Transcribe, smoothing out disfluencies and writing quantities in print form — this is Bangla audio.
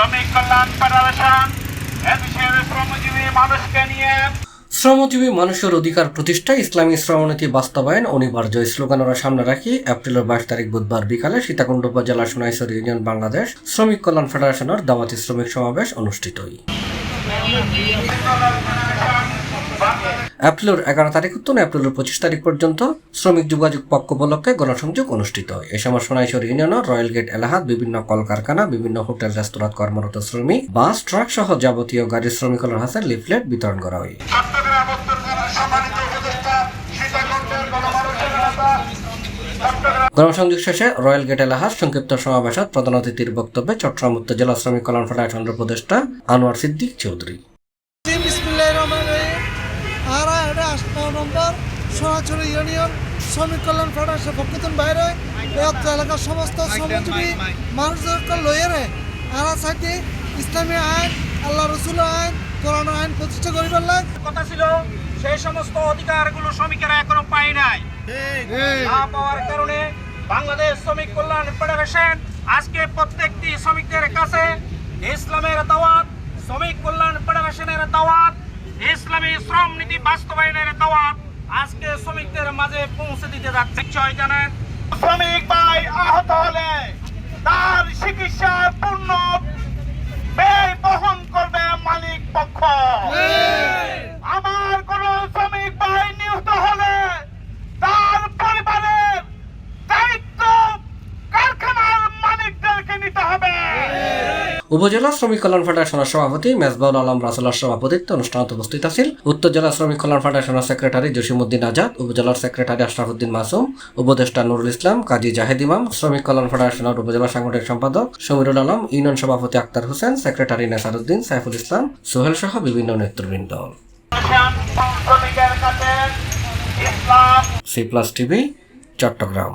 শ্রমিক কল্যাণ ফেডারেশন এদেশের শ্রমজীবী মানুষকে নিয়ে শ্রমজীবী মানুষের অধিকার প্রতিষ্ঠায় ইসলামী শ্রমনীতি বাস্তবায়ন অনিবার্য স্লোগান ওরা সামনে রাখি এপ্রিলের 22 তারিখ বুধবার বিকালে সীতাকুণ্ড উপজেলা সোনাইছড়ি ইউনিয়ন বাংলাদেশ শ্রমিক কল্যাণ ফেডারেশনের দাওয়াতি শ্রমিক সমাবেশ অনুষ্ঠিত হয়। এপ্রিলের 11 তারিখ হতে এপ্রিলের 25 তারিখ পর্যন্ত শ্রমিক যোগাযোগ পক্ষ উপলক্ষে গণসংযোগ অনুষ্ঠিত হয়। এ সময় সোনাইছড়ি ইউনিয়নের রয়্যাল গেট এলাকাত বিভিন্ন কলকারখানা, বিভিন্ন হোটেল রেস্তোরাঁত কর্মরত শ্রমিক, বাস, ট্রাক সহ যাবতীয় গাড়ির শ্রমিকের হাতে লিফলেট বিতরণ করা হয়। গণসংযোগ শেষে রয়্যাল গেট এলাকার সংক্ষিপ্ত সমাবেশত প্রধান অতিথির বক্তব্যে চট্টগ্রাম উত্তর জেলা শ্রমিক কল্যাণ ফেডারেশনের উপদেষ্টা আনোয়ার সিদ্দিক চৌধুরী সোনাইছড়ি ইউনিয়ন শ্রমিক কল্যাণ ফেডারেশন পক্ষের বাইরে এলাকার সমস্ত শ্রমজীবী মানুষদেরকে লইয়ে আরা সাইতে ইসলামী আইন, আল্লাহ রসুল আইন, কোরআন আইন প্রতিষ্ঠা করিবার কথা ছিল। সেই সমস্ত অধিকারগুলো শ্রমিকেরা এখনো পায় নাই। না পাওয়ার কারণে বাংলাদেশ শ্রমিক কল্যাণ ফেডারেশন আজকে প্রত্যেকটি শ্রমিকদের কাছে ইসলামের দাওয়াত, শ্রমিক কল্যাণ ফেডারেশনের দাওয়াত, ইসলামী শ্রম নীতি বাস্তবায়নের দাওয়াত আজকে শ্রমিকদের মাঝে পৌঁছে দিতে যাচ্ছে। নিশ্চয় জানেন, শ্রমিক ভাই আহত হলে তার চিকিৎসার পূর্ণ ব্যয় বহন করবে মালিক পক্ষ। আমার কোন শ্রমিক ভাই নিহত হলে তার পরিবারের দায়িত্ব কারখানার মালিকদেরকে নিতে হবে। উপজেলা শ্রমিক কল্যাণ ফেডারেশনের সভাপতি মেজবাউল আলম রাসেলের সভাপতিত্বে অনুষ্ঠানত উপস্থিত আছেন উত্তর জেলা শ্রমিক কল্যাণ ফেডারেশনের সেক্রেটারি জসিমউদ্দিন আজাদ, উপজেলার সেক্রেটারি আশরাফুদ্দিন মাসুম, উপদেষ্টা নুরুল ইসলাম, কাজী জাহেদ ইমাম, শ্রমিক কল্যাণ ফেডারেশনের উপজেলা সাংগঠনিক সম্পাদক সমীরুল আলম, ইউনিয়ন সভাপতি আক্তার হোসেন, সেক্রেটারি নেসারউদ্দিন, সাইফুল ইসলাম, সোহেল সহ বিভিন্ন নেতৃবৃন্দ। C+ TV, Chittagong.